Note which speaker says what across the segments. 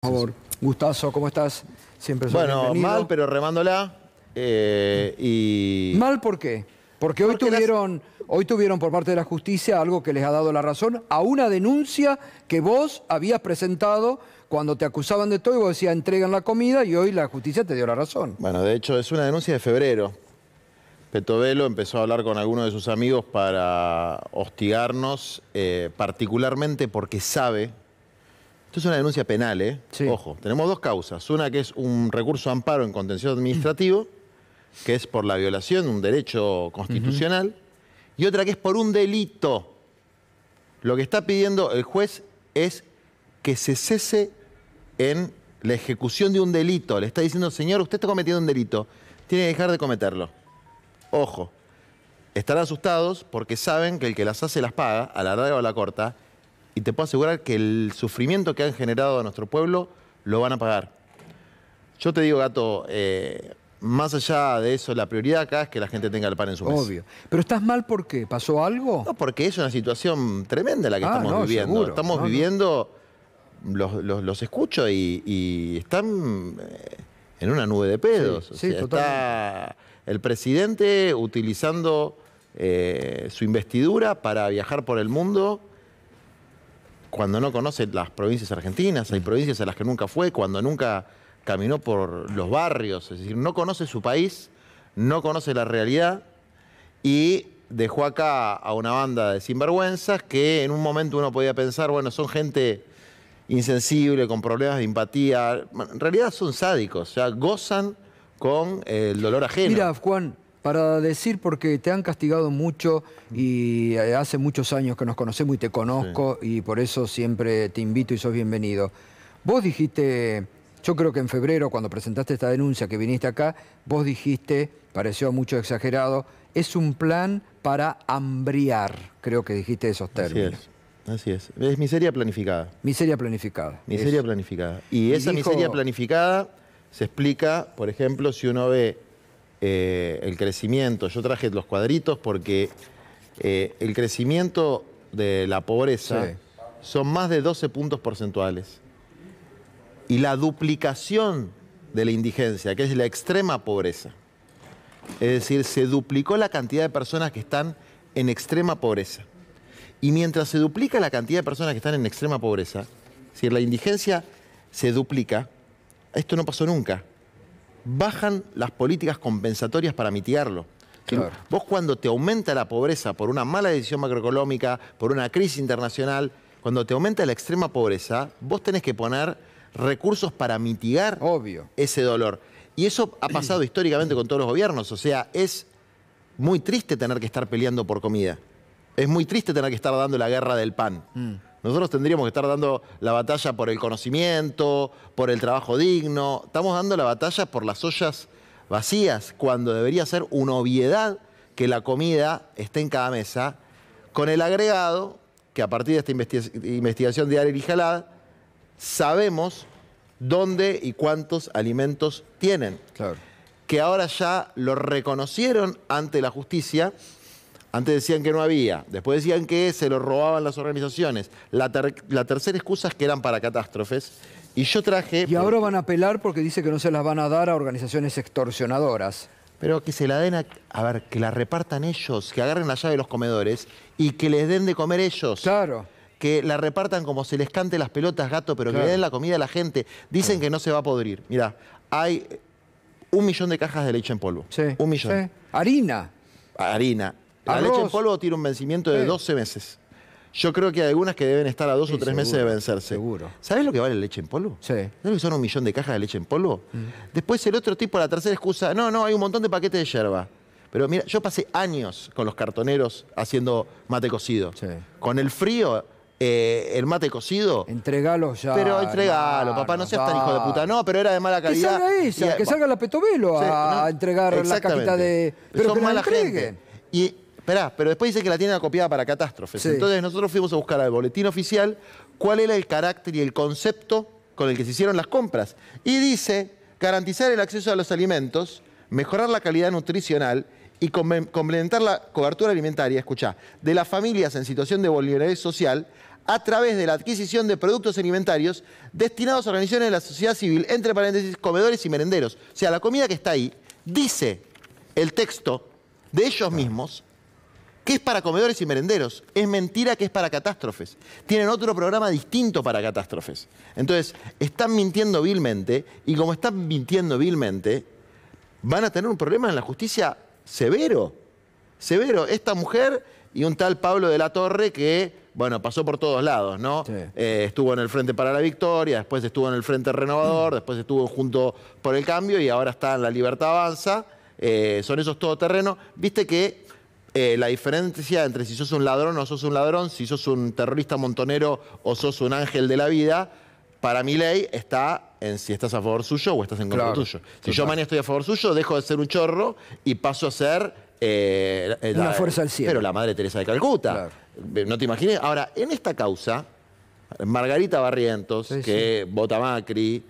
Speaker 1: Por favor, gustazo, ¿cómo estás? Siempre sos
Speaker 2: Bueno,
Speaker 1: bienvenido.
Speaker 2: mal, pero remándola.
Speaker 1: ¿Mal por qué? Porque hoy tuvieron por parte de la justicia algo que les ha dado la razón a una denuncia que vos habías presentado cuando te acusaban de todo y vos decías entregan la comida y hoy la justicia te dio la razón.
Speaker 2: Bueno, de hecho es una denuncia de febrero. Petovelo empezó a hablar con algunos de sus amigos para hostigarnos, particularmente porque sabe. Esto es una denuncia penal, ¿eh?
Speaker 1: Sí.
Speaker 2: Ojo, tenemos dos causas. Una que es un recurso de amparo en contencioso administrativo, que es por la violación de un derecho constitucional, y otra que es por un delito. Lo que está pidiendo el juez es que se cese en la ejecución de un delito. Le está diciendo, señor, usted está cometiendo un delito, tiene que dejar de cometerlo. Ojo, están asustados porque saben que el que las hace las paga, a la larga o a la corta, y te puedo asegurar que el sufrimiento que han generado a nuestro pueblo lo van a pagar. Yo te digo, Gato, más allá de eso, la prioridad acá es que la gente tenga el pan en su mesa.
Speaker 1: Obvio. ¿Pero estás mal por qué? ¿Pasó algo?
Speaker 2: No, porque es una situación tremenda la que estamos viviendo.
Speaker 1: Seguro.
Speaker 2: Estamos viviendo, los escucho y están en una nube de pedos.
Speaker 1: Sí,
Speaker 2: o sea,
Speaker 1: totalmente.
Speaker 2: está el presidente utilizando su investidura para viajar por el mundo cuando no conoce las provincias argentinas. Hay provincias a las que nunca fue, cuando nunca caminó por los barrios. Es decir, no conoce su país, no conoce la realidad y dejó acá a una banda de sinvergüenzas que en un momento uno podía pensar, bueno, son gente insensible, con problemas de empatía. En realidad son sádicos, o sea, gozan con el dolor ajeno.
Speaker 1: Mira, Juan, para decir, porque te han castigado mucho y hace muchos años que nos conocemos y te conozco, sí, y por eso siempre te invito y sos bienvenido. Vos dijiste, yo creo que en febrero, cuando presentaste esta denuncia que viniste acá, vos dijiste, pareció mucho exagerado, es un plan para hambriar. Creo que dijiste esos términos.
Speaker 2: Así es. Es miseria planificada.
Speaker 1: Miseria planificada.
Speaker 2: Miseria planificada. Y esa miseria planificada se explica, por ejemplo, si uno ve el crecimiento. Yo traje los cuadritos porque el crecimiento de la pobreza, sí, son más de 12 puntos porcentuales. Y la duplicación de la indigencia, que es la extrema pobreza. Es decir, se duplicó la cantidad de personas que están en extrema pobreza. Y mientras se duplica la cantidad de personas que están en extrema pobreza, si la indigencia se duplica, esto no pasó nunca. Bajan las políticas compensatorias para mitigarlo. Claro. Vos cuando te aumenta la pobreza por una mala decisión macroeconómica, por una crisis internacional, cuando te aumenta la extrema pobreza, vos tenés que poner recursos para mitigar ese dolor. Y eso ha pasado históricamente con todos los gobiernos. O sea, es muy triste tener que estar peleando por comida. Es muy triste tener que estar dando la guerra del pan. Nosotros tendríamos que estar dando la batalla por el conocimiento, por el trabajo digno. Estamos dando la batalla por las ollas vacías, cuando debería ser una obviedad que la comida esté en cada mesa, con el agregado que a partir de esta investigación de Ariel y Jalad, sabemos dónde y cuántos alimentos tienen. Claro. Que ahora ya lo reconocieron ante la justicia. Antes decían que no había, después decían que se lo robaban las organizaciones. La tercera excusa es que eran para catástrofes. Y yo traje...
Speaker 1: Y ahora van a apelar porque dice que no se las van a dar a organizaciones extorsionadoras.
Speaker 2: Pero que se la den a ver, que la repartan ellos, que agarren la llave de los comedores y que les den de comer ellos.
Speaker 1: Claro. Que
Speaker 2: la repartan como se les cante las pelotas, Gato, pero claro, que le den la comida a la gente. Dicen que no se va a podrir. Mirá, hay 1 millón de cajas de leche en polvo.
Speaker 1: Sí.
Speaker 2: 1 millón.
Speaker 1: Sí. Harina.
Speaker 2: Harina. La leche en polvo tiene un vencimiento de 12 meses. Yo creo que hay algunas que deben estar a 2 o 3 meses de vencerse.
Speaker 1: Seguro.
Speaker 2: ¿Sabés lo que vale la leche en polvo?
Speaker 1: Sí.
Speaker 2: ¿Sabés lo que son 1 millón de cajas de leche en polvo? Después el otro tipo, la tercera excusa, no, hay un montón de paquetes de yerba. Pero mira, yo pasé años con los cartoneros haciendo mate cocido. Sí. Con el frío, el mate cocido.
Speaker 1: Entregalo ya.
Speaker 2: Pero entregalo, papá, no seas tan hijo de puta. No, pero era de mala calidad.
Speaker 1: Que salga ella, que salga la Petovelo a entregar la cajita de...
Speaker 2: Pero que la entreguen. Y esperá, pero después dice que la tienen acopiada para catástrofes. Sí. Entonces nosotros fuimos a buscar al boletín oficial cuál era el carácter y el concepto con el que se hicieron las compras. Y dice, garantizar el acceso a los alimentos, mejorar la calidad nutricional y complementar la cobertura alimentaria, escuchá, de las familias en situación de vulnerabilidad social a través de la adquisición de productos alimentarios destinados a organizaciones de la sociedad civil, entre paréntesis, comedores y merenderos. O sea, la comida que está ahí, dice el texto de ellos mismos, que es para comedores y merenderos. Es mentira que es para catástrofes. Tienen otro programa distinto para catástrofes. Entonces, están mintiendo vilmente, y como están mintiendo vilmente, van a tener un problema en la justicia severo. Severo. Esta mujer y un tal Pablo de la Torre que, bueno, pasó por todos lados, ¿no? Sí. Estuvo en el Frente para la Victoria, después estuvo en el Frente Renovador, después estuvo junto por el Cambio y ahora está en La Libertad Avanza. Son esos todoterrenos. Viste que la diferencia entre si sos un ladrón o sos un ladrón, si sos un terrorista montonero o sos un ángel de la vida, para Milei está en si estás a favor suyo o estás en contra tuyo. Si yo mañana estoy a favor suyo, dejo de ser un chorro y paso a ser
Speaker 1: una fuerza del cielo.
Speaker 2: Pero la Madre Teresa de Calcuta. Claro. No te imaginé. Ahora, en esta causa, Margarita Barrientos, que vota Macri,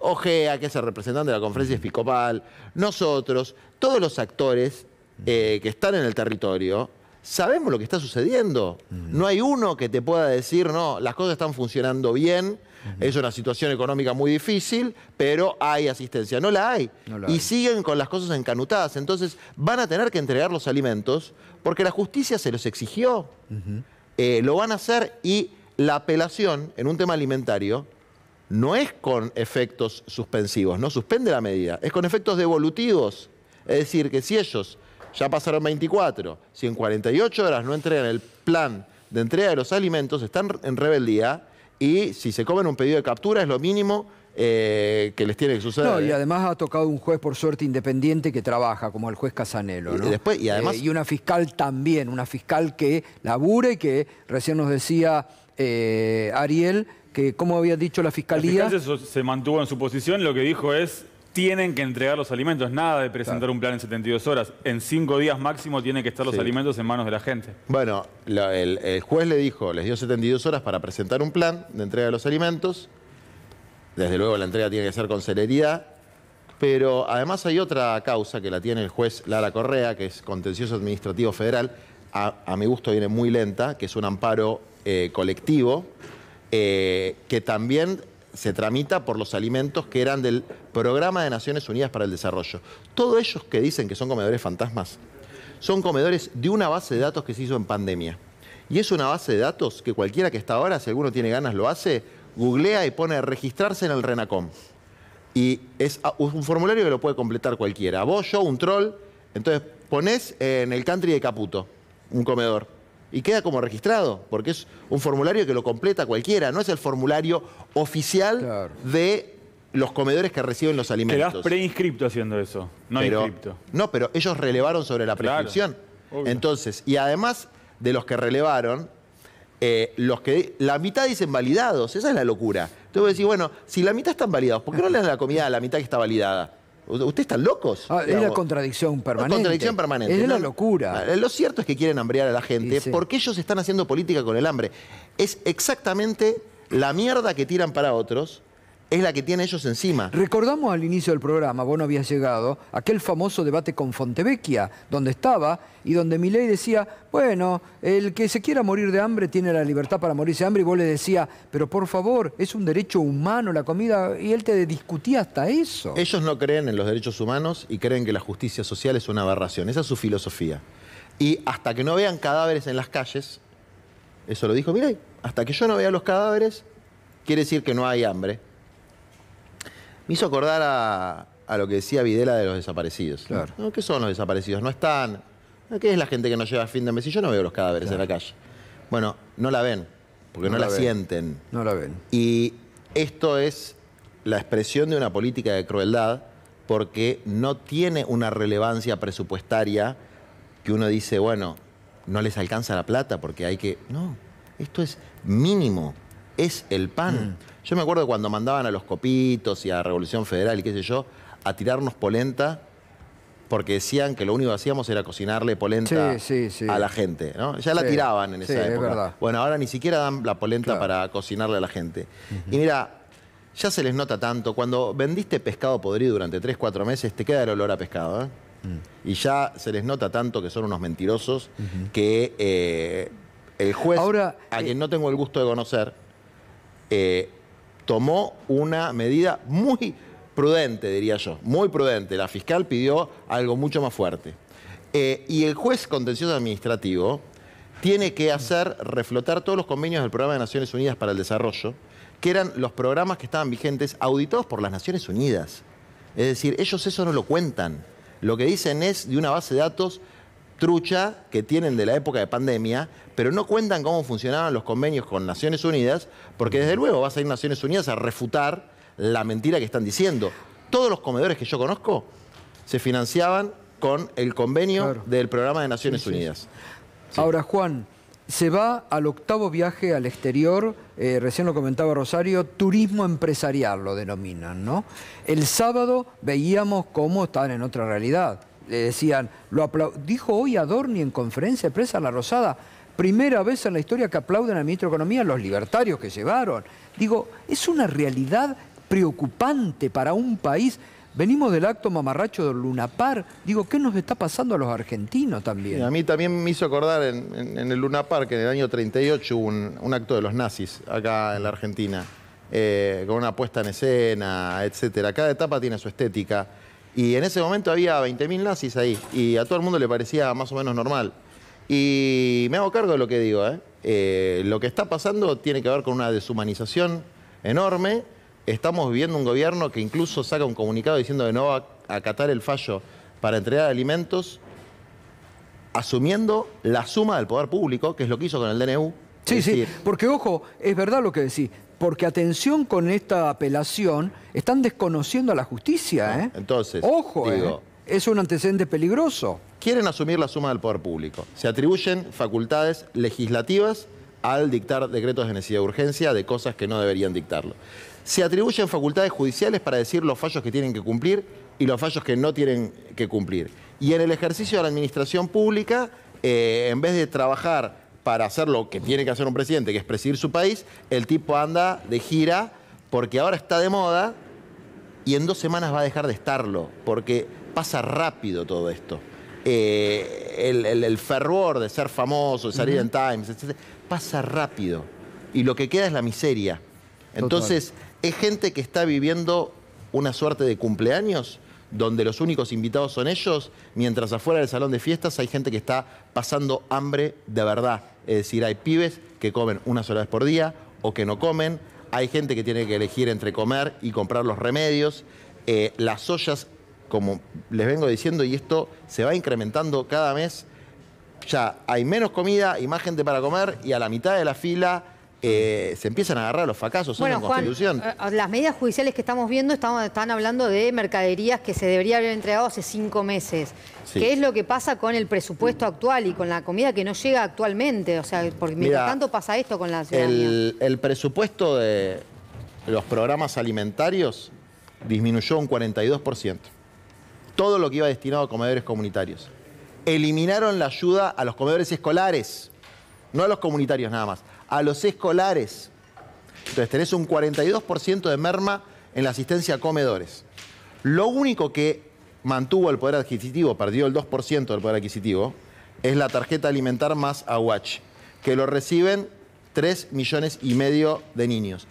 Speaker 2: Ojea, que es el representante de la Conferencia Episcopal, nosotros, todos los actores que están en el territorio, sabemos lo que está sucediendo. No hay uno que te pueda decir, no, las cosas están funcionando bien, es una situación económica muy difícil, pero hay asistencia. No la hay. Y siguen con las cosas encanutadas. Entonces van a tener que entregar los alimentos porque la justicia se los exigió. Lo van a hacer, y la apelación en un tema alimentario no es con efectos suspensivos, no suspende la medida, es con efectos devolutivos. Es decir, que si ellos ya pasaron 24, si en 48 horas no entregan el plan de entrega de los alimentos, están en rebeldía, y si se comen un pedido de captura es lo mínimo que les tiene que suceder.
Speaker 1: No, y además ha tocado un juez, por suerte, independiente que trabaja, como el juez Casanelo, ¿no?
Speaker 2: Y además,
Speaker 1: y una fiscal también, una fiscal que labura y que recién nos decía Ariel, que como había dicho la fiscalía...
Speaker 3: La fiscal se mantuvo en su posición, lo que dijo es: tienen que entregar los alimentos, nada de presentar un plan en 72 horas. En 5 días máximo tienen que estar los alimentos en manos de la gente.
Speaker 2: Bueno, el juez le dijo, les dio 72 horas para presentar un plan de entrega de los alimentos. Desde luego la entrega tiene que ser con celeridad, pero además hay otra causa que la tiene el juez Lara Correa, que es contencioso administrativo federal, a mi gusto viene muy lenta, que es un amparo colectivo, que también se tramita por los alimentos que eran del Programa de Naciones Unidas para el Desarrollo. Todos ellos que dicen que son comedores fantasmas, son comedores de una base de datos que se hizo en pandemia. Y es una base de datos que cualquiera que está ahora, si alguno tiene ganas, lo hace, googlea y pone registrarse en el RENACOM. Y es un formulario que lo puede completar cualquiera. Vos, yo, un troll. Entonces ponés en el country de Caputo un comedor y queda como registrado, porque es un formulario que lo completa cualquiera. No es el formulario oficial de los comedores que reciben los alimentos.
Speaker 3: Quedás preinscripto haciendo eso, no inscripto.
Speaker 2: No, pero ellos relevaron sobre la prescripción. Claro, entonces, y además de los que relevaron, la mitad dicen validados. Esa es la locura. Entonces vos decís, bueno, si la mitad están validados, ¿por qué no le dan la comida a la mitad que está validada? ¿Ustedes están locos?
Speaker 1: Es la contradicción permanente.
Speaker 2: Es contradicción permanente.
Speaker 1: Es la locura.
Speaker 2: Lo cierto es que quieren hambrear a la gente porque ellos están haciendo política con el hambre. Es exactamente la mierda que tiran para otros, es la que tienen ellos encima.
Speaker 1: Recordamos al inicio del programa, vos no habías llegado, aquel famoso debate con Fontevecchia, donde estaba y donde Milei decía, bueno, el que se quiera morir de hambre tiene la libertad para morirse de hambre, y vos le decías, pero por favor, es un derecho humano la comida, y él te discutía hasta eso.
Speaker 2: Ellos no creen en los derechos humanos y creen que la justicia social es una aberración. Esa es su filosofía. Y hasta que no vean cadáveres en las calles, eso lo dijo Milei, hasta que yo no vea los cadáveres, quiere decir que no hay hambre. Me hizo acordar a lo que decía Videla de los desaparecidos.
Speaker 1: Claro.
Speaker 2: ¿No? ¿Qué son los desaparecidos? No están. ¿Qué es la gente que no llega a fin de mes? Y yo no veo los cadáveres en la calle. Bueno, no la ven, porque no la sienten.
Speaker 1: No la ven.
Speaker 2: Y esto es la expresión de una política de crueldad, porque no tiene una relevancia presupuestaria que uno dice, bueno, no les alcanza la plata porque hay que... No, esto es mínimo, es el pan. Yo me acuerdo cuando mandaban a los Copitos y a Revolución Federal y qué sé yo, a tirarnos polenta, porque decían que lo único que hacíamos era cocinarle polenta a la gente, ¿no? Ya la tiraban en esa época.
Speaker 1: Es verdad.
Speaker 2: Bueno, ahora ni siquiera dan la polenta para cocinarle a la gente. Y mira, ya se les nota tanto. Cuando vendiste pescado podrido durante 3, 4 meses, te queda el olor a pescado, ¿eh? Y ya se les nota tanto que son unos mentirosos que El juez, a quien no tengo el gusto de conocer, tomó una medida muy prudente, diría yo, muy prudente. La fiscal pidió algo mucho más fuerte. Y el juez contencioso administrativo tiene que hacer reflotar todos los convenios del Programa de Naciones Unidas para el Desarrollo, que eran los programas que estaban vigentes, auditados por las Naciones Unidas. Es decir, ellos eso no lo cuentan. Lo que dicen es de una base de datos trucha que tienen de la época de pandemia, pero no cuentan cómo funcionaban los convenios con Naciones Unidas, porque desde luego vas a ir a Naciones Unidas a refutar la mentira que están diciendo. Todos los comedores que yo conozco se financiaban con el convenio del Programa de Naciones Unidas.
Speaker 1: Sí. Ahora, Juan, se va al 8º viaje al exterior, recién lo comentaba Rosario, turismo empresarial lo denominan, ¿no? El sábado veíamos cómo estaban en otra realidad. Le decían, dijo hoy Adorni en conferencia de prensa en La Rosada, primera vez en la historia que aplauden al ministro de Economía los libertarios que llevaron. Digo, es una realidad preocupante para un país. Venimos del acto mamarracho del Luna Park. Digo, ¿qué nos está pasando a los argentinos también?
Speaker 2: Sí, a mí también me hizo acordar en el Luna Park, en el año 38 hubo un acto de los nazis acá en la Argentina, con una puesta en escena, etcétera. Cada etapa tiene su estética. Y en ese momento había 20.000 nazis ahí, y a todo el mundo le parecía más o menos normal. Y me hago cargo de lo que digo, lo que está pasando tiene que ver con una deshumanización enorme. Estamos viviendo un gobierno que incluso saca un comunicado diciendo que no va a acatar el fallo para entregar alimentos, asumiendo la suma del poder público, que es lo que hizo con el DNU.
Speaker 1: Sí, sí, porque ojo, es verdad lo que decís, porque atención con esta apelación, están desconociendo a la justicia,
Speaker 2: Entonces,
Speaker 1: ojo, digo, es un antecedente peligroso.
Speaker 2: Quieren asumir la suma del poder público. Se atribuyen facultades legislativas al dictar decretos de necesidad de urgencia de cosas que no deberían dictarlo. Se atribuyen facultades judiciales para decir los fallos que tienen que cumplir y los fallos que no tienen que cumplir. Y en el ejercicio de la administración pública, en vez de trabajar para hacer lo que tiene que hacer un presidente, que es presidir su país, el tipo anda de gira porque ahora está de moda y en 2 semanas va a dejar de estarlo, porque pasa rápido todo esto. El fervor de ser famoso, de salir en Times, etc., pasa rápido. Y lo que queda es la miseria. Entonces, es gente que está viviendo una suerte de cumpleaños donde los únicos invitados son ellos, mientras afuera del salón de fiestas hay gente que está pasando hambre de verdad. Es decir, hay pibes que comen una sola vez por día o que no comen, hay gente que tiene que elegir entre comer y comprar los remedios, las ollas, como les vengo diciendo, y esto se va incrementando cada mes, ya hay menos comida y más gente para comer, y a la mitad de la fila se empiezan a agarrar los fracasos en la Constitución.
Speaker 4: Juan, las medidas judiciales que estamos viendo están hablando de mercaderías que se debería haber entregado hace 5 meses. Sí. ¿Qué es lo que pasa con el presupuesto actual y con la comida que no llega actualmente? O sea, porque mientras tanto pasa esto con la ciudadanía.
Speaker 2: El presupuesto de los programas alimentarios disminuyó un 42%. Todo lo que iba destinado a comedores comunitarios. Eliminaron la ayuda a los comedores escolares, no a los comunitarios nada más, a los escolares. Entonces tenés un 42% de merma en la asistencia a comedores. Lo único que mantuvo el poder adquisitivo, perdió el 2% del poder adquisitivo, es la tarjeta alimentar más AUH, que lo reciben 3,5 millones de niños.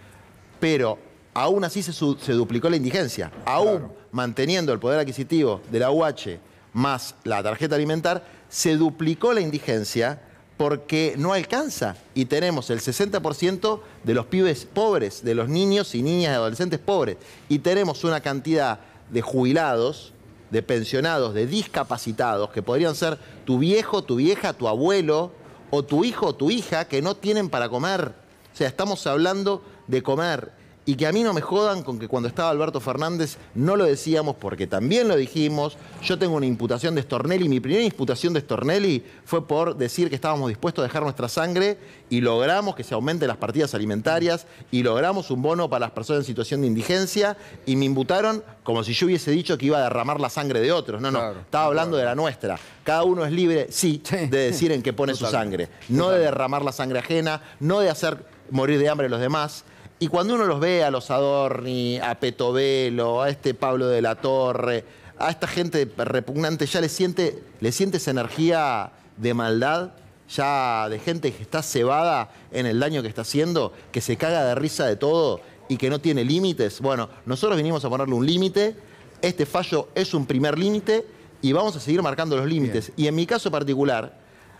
Speaker 2: Pero aún así se duplicó la indigencia. Aún manteniendo el poder adquisitivo de la AUH más la tarjeta alimentar, se duplicó la indigencia porque no alcanza. Y tenemos el 60% de los pibes pobres, de los niños y niñas y adolescentes pobres. Y tenemos una cantidad de jubilados, de pensionados, de discapacitados, que podrían ser tu viejo, tu vieja, tu abuelo, o tu hijo o tu hija, que no tienen para comer. O sea, estamos hablando de comer. Y que a mí no me jodan con que cuando estaba Alberto Fernández no lo decíamos, porque también lo dijimos. Yo tengo una imputación de Stornelli. Mi primera imputación de Stornelli fue por decir que estábamos dispuestos a dejar nuestra sangre y logramos que se aumenten las partidas alimentarias y logramos un bono para las personas en situación de indigencia y me imputaron como si yo hubiese dicho que iba a derramar la sangre de otros. No, no, estaba hablando de la nuestra. Cada uno es libre, sí, de decir en qué pone su sangre. No de derramar la sangre ajena, no de hacer morir de hambre a los demás. Y cuando uno los ve a los Adorni, a Petovelo, a este Pablo de la Torre, a esta gente repugnante, ya le siente esa energía de maldad ya de gente que está cebada en el daño que está haciendo, que se caga de risa de todo y que no tiene límites. Bueno, nosotros vinimos a ponerle un límite, este fallo es un primer límite y vamos a seguir marcando los límites. Y en mi caso particular,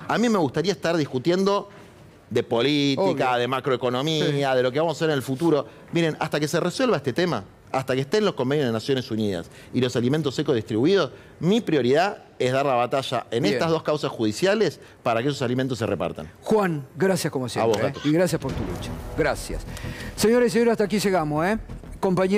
Speaker 2: a mí me gustaría estar discutiendo de política, de macroeconomía, de lo que vamos a hacer en el futuro. Miren, hasta que se resuelva este tema, hasta que estén los convenios de Naciones Unidas y los alimentos secos distribuidos, mi prioridad es dar la batalla en estas dos causas judiciales para que esos alimentos se repartan.
Speaker 1: Juan, gracias como siempre.
Speaker 2: A vos, Gato.
Speaker 1: Y gracias por tu lucha. Gracias. Señores y señores, hasta aquí llegamos, compañeros.